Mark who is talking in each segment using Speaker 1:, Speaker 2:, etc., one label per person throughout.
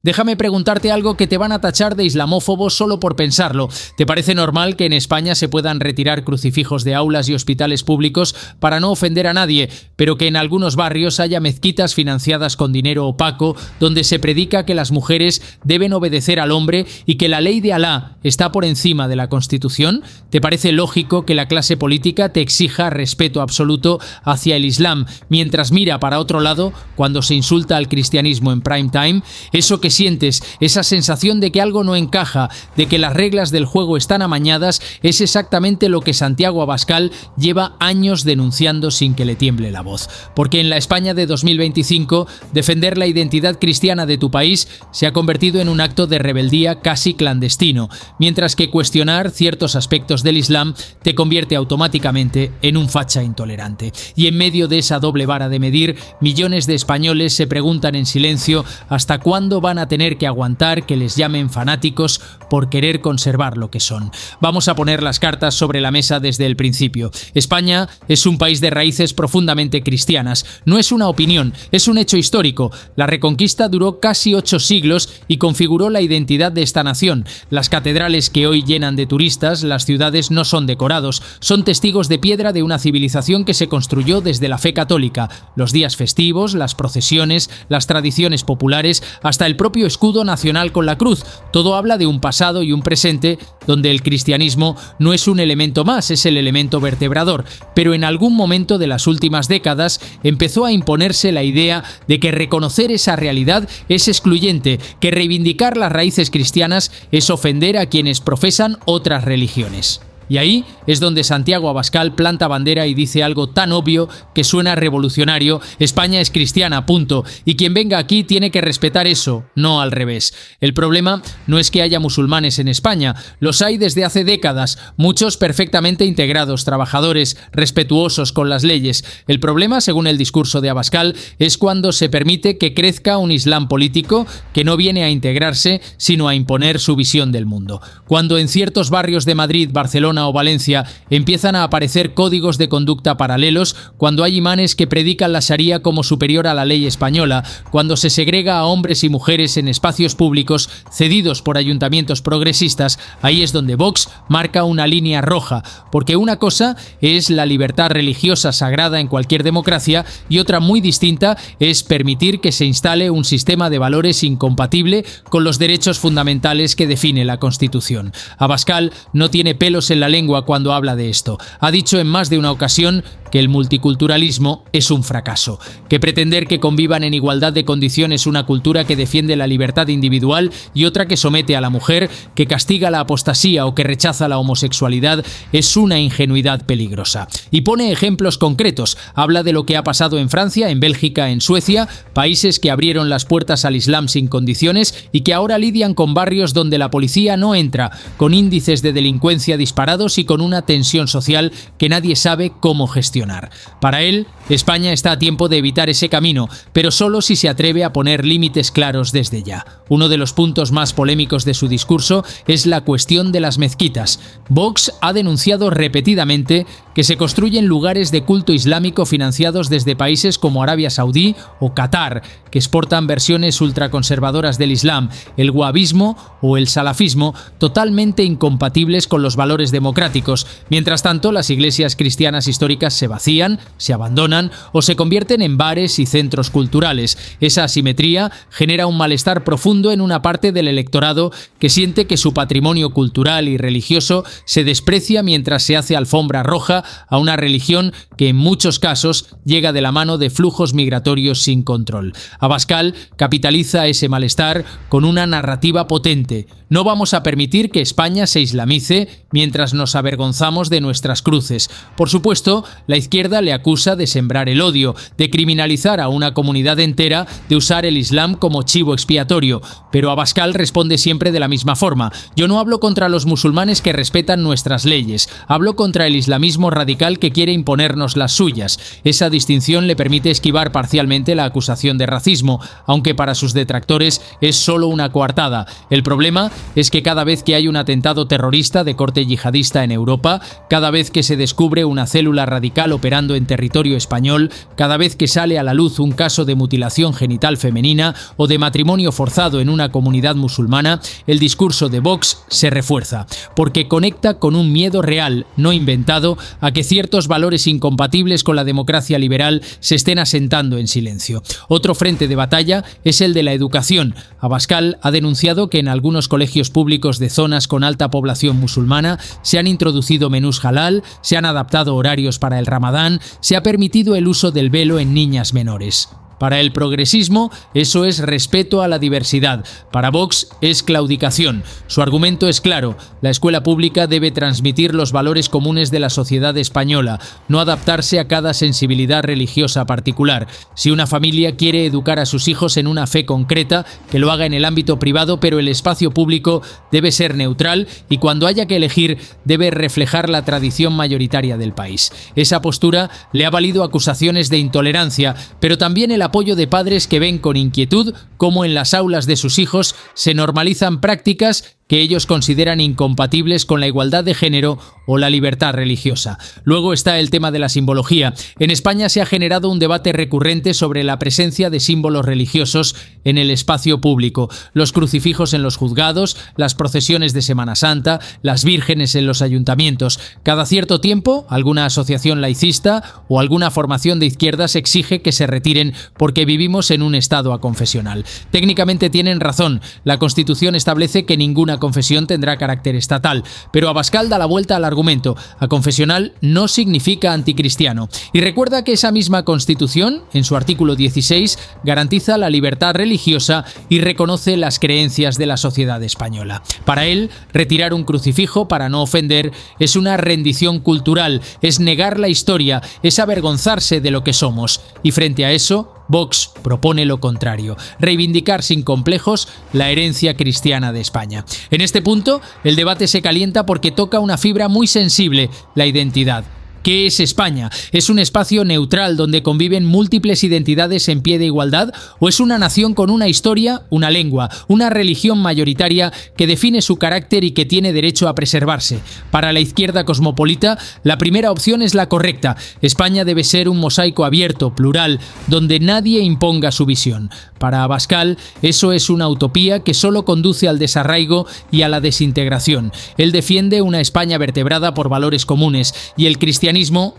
Speaker 1: Déjame preguntarte algo que te van a tachar de islamófobo solo por pensarlo. ¿Te parece normal que en España se puedan retirar crucifijos de aulas y hospitales públicos para no ofender a nadie, pero que en algunos barrios haya mezquitas financiadas con dinero opaco donde se predica que las mujeres deben obedecer al hombre y que la ley de Alá está por encima de la Constitución? ¿Te parece lógico que la clase política te exija respeto absoluto hacia el Islam mientras mira para otro lado cuando se insulta al cristianismo en prime time? Eso que sientes, esa sensación de que algo no encaja, de que las reglas del juego están amañadas, es exactamente lo que Santiago Abascal lleva años denunciando sin que le tiemble la voz. Porque en la España de 2025, defender la identidad cristiana de tu país se ha convertido en un acto de rebeldía casi clandestino, mientras que cuestionar ciertos aspectos del Islam te convierte automáticamente en un facha intolerante. Y en medio de esa doble vara de medir, millones de españoles se preguntan en silencio hasta cuándo van a tener que aguantar que les llamen fanáticos por querer conservar lo que son. Vamos a poner las cartas sobre la mesa desde el principio. España es un país de raíces profundamente cristianas. No es una opinión, es un hecho histórico. La Reconquista duró casi 8 siglos y configuró la identidad de esta nación. Las catedrales que hoy llenan de turistas, las ciudades no son decorados, son testigos de piedra de una civilización que se construyó desde la fe católica. Los días festivos, las procesiones, las tradiciones populares, hasta el propio escudo nacional con la cruz. Todo habla de un pasado y un presente donde el cristianismo no es un elemento más, es el elemento vertebrador. Pero en algún momento de las últimas décadas empezó a imponerse la idea de que reconocer esa realidad es excluyente, que reivindicar las raíces cristianas es ofender a quienes profesan otras religiones. Y ahí es donde Santiago Abascal planta bandera y dice algo tan obvio que suena revolucionario: España es cristiana, punto, y quien venga aquí tiene que respetar eso, no al revés. El problema no es que haya musulmanes en España, los hay desde hace décadas, muchos perfectamente integrados, trabajadores, respetuosos con las leyes. El problema, según el discurso de Abascal, es cuando se permite que crezca un islam político que no viene a integrarse, sino a imponer su visión del mundo. Cuando en ciertos barrios de Madrid, Barcelona o Valencia empiezan a aparecer códigos de conducta paralelos, cuando hay imanes que predican la Sharia como superior a la ley española, cuando se segrega a hombres y mujeres en espacios públicos cedidos por ayuntamientos progresistas, ahí es donde Vox marca una línea roja, porque una cosa es la libertad religiosa sagrada en cualquier democracia y otra muy distinta es permitir que se instale un sistema de valores incompatible con los derechos fundamentales que define la Constitución. Abascal no tiene pelos en la lengua cuando habla de esto. Ha dicho en más de una ocasión que el multiculturalismo es un fracaso, que pretender que convivan en igualdad de condiciones una cultura que defiende la libertad individual y otra que somete a la mujer, que castiga la apostasía o que rechaza la homosexualidad es una ingenuidad peligrosa. Y pone ejemplos concretos. Habla de lo que ha pasado en Francia, en Bélgica, en Suecia, países que abrieron las puertas al Islam sin condiciones y que ahora lidian con barrios donde la policía no entra, con índices de delincuencia disparados y con una tensión social que nadie sabe cómo gestionar. Para él, España está a tiempo de evitar ese camino, pero solo si se atreve a poner límites claros desde ya. Uno de los puntos más polémicos de su discurso es la cuestión de las mezquitas. Vox ha denunciado repetidamente que se construyen lugares de culto islámico financiados desde países como Arabia Saudí o Qatar, que exportan versiones ultraconservadoras del Islam, el wahabismo o el salafismo, totalmente incompatibles con los valores democráticos. Mientras tanto, las iglesias cristianas históricas se vacían, se abandonan o se convierten en bares y centros culturales. Esa asimetría genera un malestar profundo en una parte del electorado que siente que su patrimonio cultural y religioso se desprecia mientras se hace alfombra roja a una religión que en muchos casos llega de la mano de flujos migratorios sin control. Abascal capitaliza ese malestar con una narrativa potente. No vamos a permitir que España se islamice mientras nos avergonzamos de nuestras cruces. Por supuesto, la izquierda le acusa de sembrar el odio, de criminalizar a una comunidad entera, de usar el Islam como chivo expiatorio. Pero Abascal responde siempre de la misma forma. Yo no hablo contra los musulmanes que respetan nuestras leyes, hablo contra el islamismo radical que quiere imponernos las suyas. Esa distinción le permite esquivar parcialmente la acusación de racismo, aunque para sus detractores es solo una coartada. El problema es que cada vez que hay un atentado terrorista de corte yihadista en Europa, cada vez que se descubre una célula radical operando en territorio español, cada vez que sale a la luz un caso de mutilación genital femenina o de matrimonio forzado en una comunidad musulmana, el discurso de Vox se refuerza, porque conecta con un miedo real, no inventado, a que ciertos valores incompatibles con la democracia liberal se estén asentando en silencio. Otro frente de batalla es el de la educación. Abascal ha denunciado que en algunos colegios públicos de zonas con alta población musulmana se han introducido menús halal, se han adaptado horarios para el Ramadán, se ha permitido el uso del velo en niñas menores. Para el progresismo, eso es respeto a la diversidad. Para Vox es claudicación. Su argumento es claro: la escuela pública debe transmitir los valores comunes de la sociedad española, no adaptarse a cada sensibilidad religiosa particular. Si una familia quiere educar a sus hijos en una fe concreta, que lo haga en el ámbito privado, pero el espacio público debe ser neutral y cuando haya que elegir debe reflejar la tradición mayoritaria del país. Esa postura le ha valido acusaciones de intolerancia, pero también el apoyo de padres que ven con inquietud cómo en las aulas de sus hijos se normalizan prácticas que ellos consideran incompatibles con la igualdad de género o la libertad religiosa. Luego está el tema de la simbología. En España se ha generado un debate recurrente sobre la presencia de símbolos religiosos en el espacio público. Los crucifijos en los juzgados, las procesiones de Semana Santa, las vírgenes en los ayuntamientos. Cada cierto tiempo, alguna asociación laicista o alguna formación de izquierdas exige que se retiren porque vivimos en un estado aconfesional. Técnicamente tienen razón. La Constitución establece que ninguna confesión tendrá carácter estatal, pero Abascal da la vuelta al argumento. Aconfesional no significa anticristiano. Y recuerda que esa misma Constitución, en su artículo 16, garantiza la libertad religiosa y reconoce las creencias de la sociedad española. Para él, retirar un crucifijo para no ofender es una rendición cultural, es negar la historia, es avergonzarse de lo que somos. Y frente a eso, Vox propone lo contrario: reivindicar sin complejos la herencia cristiana de España. En este punto, el debate se calienta porque toca una fibra muy sensible: la identidad. ¿Qué es España? ¿Es un espacio neutral donde conviven múltiples identidades en pie de igualdad? ¿O es una nación con una historia, una lengua, una religión mayoritaria que define su carácter y que tiene derecho a preservarse? Para la izquierda cosmopolita, la primera opción es la correcta. España debe ser un mosaico abierto, plural, donde nadie imponga su visión. Para Abascal, eso es una utopía que solo conduce al desarraigo y a la desintegración. Él defiende una España vertebrada por valores comunes, y el cristianismo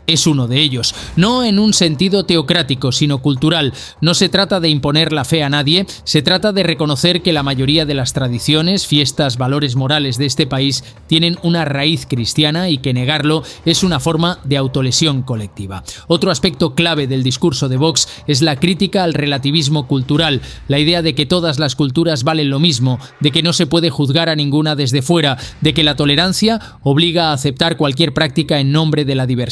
Speaker 1: es uno de ellos. No en un sentido teocrático, sino cultural. No se trata de imponer la fe a nadie, se trata de reconocer que la mayoría de las tradiciones, fiestas, valores morales de este país tienen una raíz cristiana y que negarlo es una forma de autolesión colectiva. Otro aspecto clave del discurso de Vox es la crítica al relativismo cultural, la idea de que todas las culturas valen lo mismo, de que no se puede juzgar a ninguna desde fuera, de que la tolerancia obliga a aceptar cualquier práctica en nombre de la diversidad.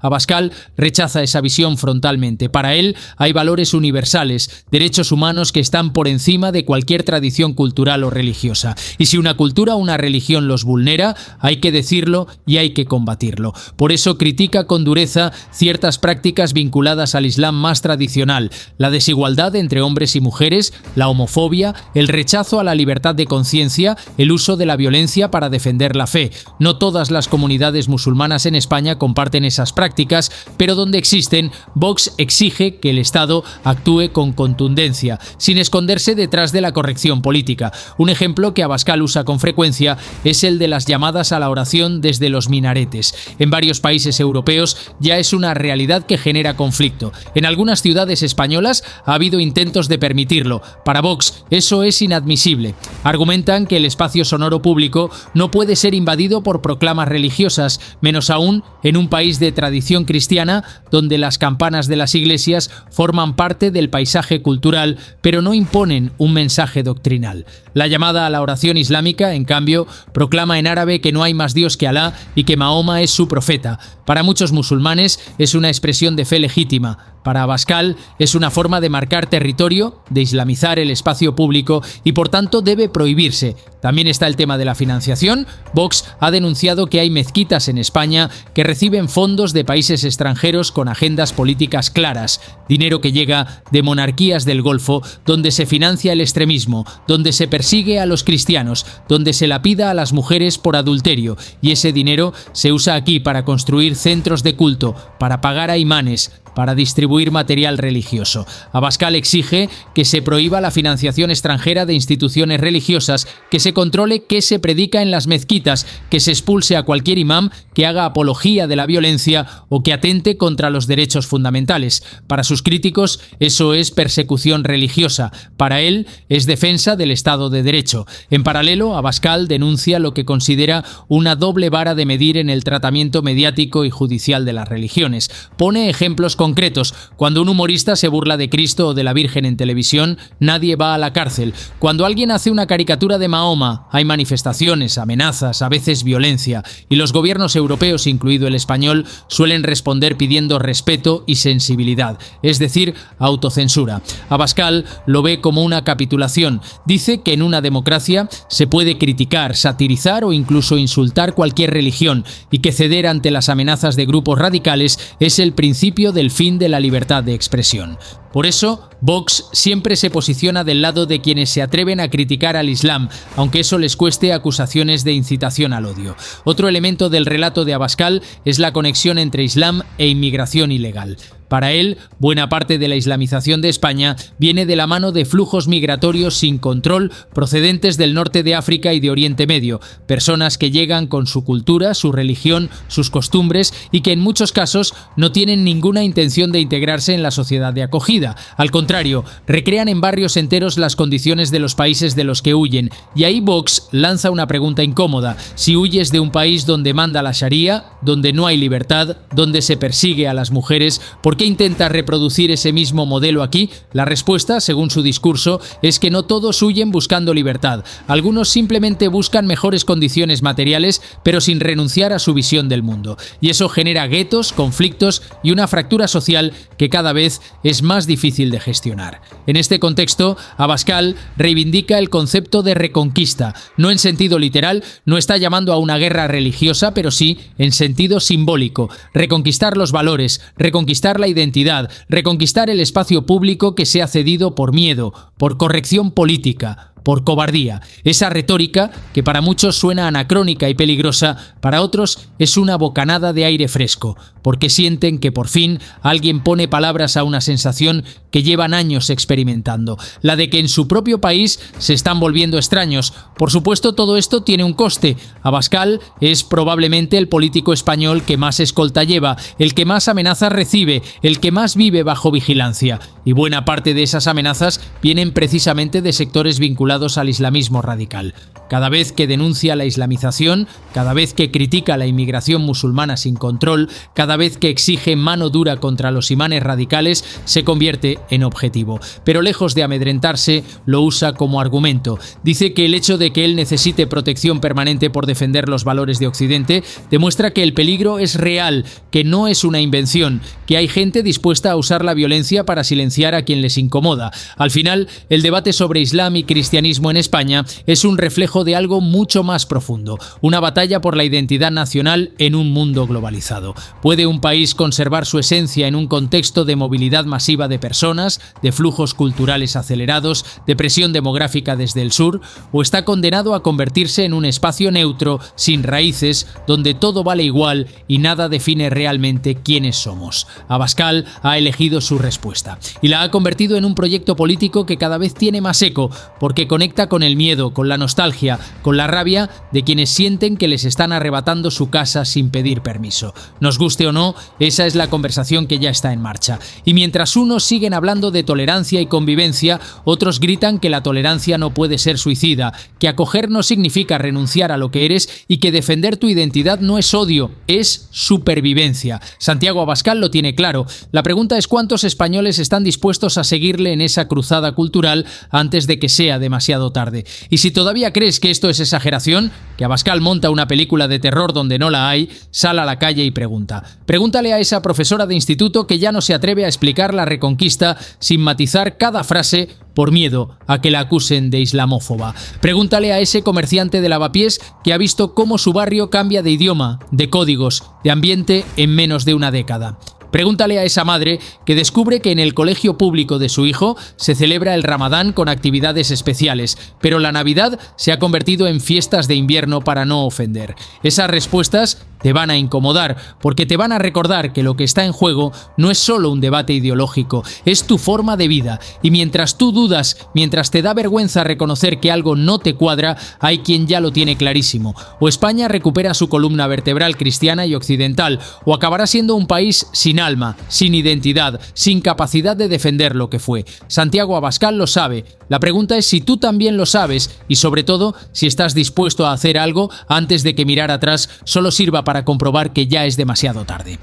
Speaker 1: Abascal rechaza esa visión frontalmente. Para él hay valores universales, derechos humanos que están por encima de cualquier tradición cultural o religiosa. Y si una cultura o una religión los vulnera, hay que decirlo y hay que combatirlo. Por eso critica con dureza ciertas prácticas vinculadas al Islam más tradicional, la desigualdad entre hombres y mujeres, la homofobia, el rechazo a la libertad de conciencia, el uso de la violencia para defender la fe. No todas las comunidades musulmanas en España comparten esas prácticas, pero donde existen, Vox exige que el Estado actúe con contundencia, sin esconderse detrás de la corrección política. Un ejemplo que Abascal usa con frecuencia es el de las llamadas a la oración desde los minaretes. En varios países europeos ya es una realidad que genera conflicto. En algunas ciudades españolas ha habido intentos de permitirlo. Para Vox, eso es inadmisible. Argumentan que el espacio sonoro público no puede ser invadido por proclamas religiosas, menos aún en un país de tradición cristiana donde las campanas de las iglesias forman parte del paisaje cultural, pero no imponen un mensaje doctrinal. La llamada a la oración islámica, en cambio, proclama en árabe que no hay más Dios que Alá y que Mahoma es su profeta. Para muchos musulmanes es una expresión de fe legítima. Para Abascal es una forma de marcar territorio, de islamizar el espacio público y por tanto debe prohibirse. También está el tema de la financiación. Vox ha denunciado que hay mezquitas en España que reciben fondos de países extranjeros con agendas políticas claras, dinero que llega de monarquías del Golfo, donde se financia el extremismo, donde se persigue a los cristianos, donde se lapida a las mujeres por adulterio, y ese dinero se usa aquí para construir centros de culto, para pagar a imanes, para distribuir material religioso. Abascal exige que se prohíba la financiación extranjera de instituciones religiosas, que se controle qué se predica en las mezquitas, que se expulse a cualquier imam que haga apología de la violencia o que atente contra los derechos fundamentales. Para sus críticos, eso es persecución religiosa. Para él, es defensa del Estado de Derecho. En paralelo, Abascal denuncia lo que considera una doble vara de medir en el tratamiento mediático y judicial de las religiones. Pone ejemplos concretos. Cuando un humorista se burla de Cristo o de la Virgen en televisión, nadie va a la cárcel. Cuando alguien hace una caricatura de Mahoma, hay manifestaciones, amenazas, a veces violencia. Y los gobiernos europeos, incluido el español, suelen responder pidiendo respeto y sensibilidad, es decir, autocensura. Abascal lo ve como una capitulación. Dice que en una democracia se puede criticar, satirizar o incluso insultar cualquier religión, y que ceder ante las amenazas de grupos radicales es el principio del fin de la libertad de expresión. Por eso, Vox siempre se posiciona del lado de quienes se atreven a criticar al Islam, aunque eso les cueste acusaciones de incitación al odio. Otro elemento del relato de Abascal es la conexión entre Islam e inmigración ilegal. Para él, buena parte de la islamización de España viene de la mano de flujos migratorios sin control procedentes del norte de África y de Oriente Medio, personas que llegan con su cultura, su religión, sus costumbres y que en muchos casos no tienen ninguna intención de integrarse en la sociedad de acogida. Al contrario, recrean en barrios enteros las condiciones de los países de los que huyen, y ahí Vox lanza una pregunta incómoda. Si huyes de un país donde manda la Sharia, donde no hay libertad, donde se persigue a las mujeres, ¿por qué intenta reproducir ese mismo modelo aquí? La respuesta, según su discurso, es que no todos huyen buscando libertad. Algunos simplemente buscan mejores condiciones materiales, pero sin renunciar a su visión del mundo. Y eso genera guetos, conflictos y una fractura social que cada vez es más difícil de gestionar. En este contexto, Abascal reivindica el concepto de reconquista. No en sentido literal, no está llamando a una guerra religiosa, pero sí en sentido simbólico. Reconquistar los valores, reconquistar la identidad, reconquistar el espacio público que se ha cedido por miedo, por corrección política, por cobardía. Esa retórica, que para muchos suena anacrónica y peligrosa, para otros es una bocanada de aire fresco, porque sienten que por fin alguien pone palabras a una sensación que llevan años experimentando, la de que en su propio país se están volviendo extraños. Por supuesto, todo esto tiene un coste. Abascal es probablemente el político español que más escolta lleva, el que más amenazas recibe, el que más vive bajo vigilancia. Y buena parte de esas amenazas vienen precisamente de sectores vinculados al islamismo radical. Cada vez que denuncia la islamización, cada vez que critica la inmigración musulmana sin control, cada vez que exige mano dura contra los imanes radicales, se convierte en objetivo. Pero lejos de amedrentarse, lo usa como argumento. Dice que el hecho de que él necesite protección permanente por defender los valores de Occidente demuestra que el peligro es real, que no es una invención, que hay gente dispuesta a usar la violencia para silenciar a quien les incomoda. Al final, el debate sobre Islam y cristianismo en España es un reflejo de algo mucho más profundo, una batalla por la identidad nacional en un mundo globalizado. ¿Puede un país conservar su esencia en un contexto de movilidad masiva de personas, de flujos culturales acelerados, de presión demográfica desde el sur? ¿O está condenado a convertirse en un espacio neutro, sin raíces, donde todo vale igual y nada define realmente quiénes somos? Abascal ha elegido su respuesta y la ha convertido en un proyecto político que cada vez tiene más eco, porque conecta con el miedo, con la nostalgia, con la rabia de quienes sienten que les están arrebatando su casa sin pedir permiso. Nos guste o no, esa es la conversación que ya está en marcha. Y mientras unos siguen hablando de tolerancia y convivencia, otros gritan que la tolerancia no puede ser suicida, que acoger no significa renunciar a lo que eres y que defender tu identidad no es odio, es supervivencia. Santiago Abascal lo tiene claro. La pregunta es cuántos españoles están dispuestos a seguirle en esa cruzada cultural antes de que sea demasiado tarde. Y si todavía crees que esto es exageración, que Abascal monta una película de terror donde no la hay, sale a la calle y pregunta. Pregúntale a esa profesora de instituto que ya no se atreve a explicar la Reconquista sin matizar cada frase por miedo a que la acusen de islamófoba. Pregúntale a ese comerciante de lavapiés que ha visto cómo su barrio cambia de idioma, de códigos, de ambiente en menos de una década. Pregúntale a esa madre que descubre que en el colegio público de su hijo se celebra el Ramadán con actividades especiales, pero la Navidad se ha convertido en fiestas de invierno para no ofender. Esas respuestas te van a incomodar, porque te van a recordar que lo que está en juego no es solo un debate ideológico, es tu forma de vida. Y mientras tú dudas, mientras te da vergüenza reconocer que algo no te cuadra, hay quien ya lo tiene clarísimo. O España recupera su columna vertebral cristiana y occidental, o acabará siendo un país sin alma, sin identidad, sin capacidad de defender lo que fue. Santiago Abascal lo sabe. La pregunta es si tú también lo sabes y, sobre todo, si estás dispuesto a hacer algo antes de que mirar atrás solo sirva para comprobar que ya es demasiado tarde.